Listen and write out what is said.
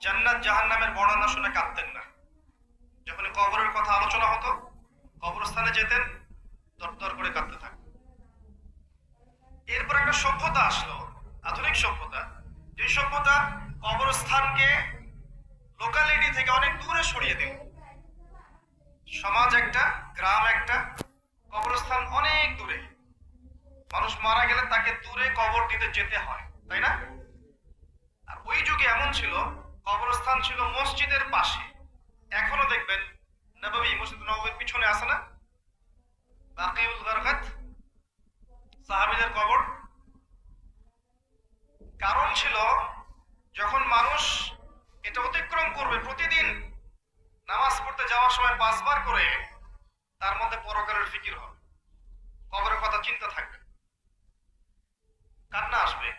জান্নাত জাহান্নামের বর্ণনা শুনে কাঁদতেন না। যখনই কবরের কথা আলোচনা হতো, কবরস্থানে যেতেন, দরদর করে কাঁদতে থাকতেন। এরপর একটা সভ্যতা আসলো, আধুনিক সভ্যতা, যে সভ্যতা কবরস্থানকে লোকালিটি থেকে অনেক দূরে সরিয়ে দিল। সমাজ একটা, গ্রাম একটা, কবরস্থান অনেক দূরে। মানুষ মারা গেলে তাকে দূরে কবর দিতে যেতে হয়, তাই না? আর ওই যুগে এমন ছিল, কবরস্থান ছিল মসজিদের পাশে। এখনো দেখবেন নববী, মসজিদ নববীর পিছনে আছে না বাকিউল গারকাত, সাহাবীদের কবর। কারণ ছিল, যখন মানুষ এটা অতিক্রম করবে প্রতিদিন নামাজ পড়তে যাওয়ার সময় 5 বার করে, তার মধ্যে পরকালের ফিকির হবে, কবরের কথা চিন্তা থাকবে, কান্না আসবে।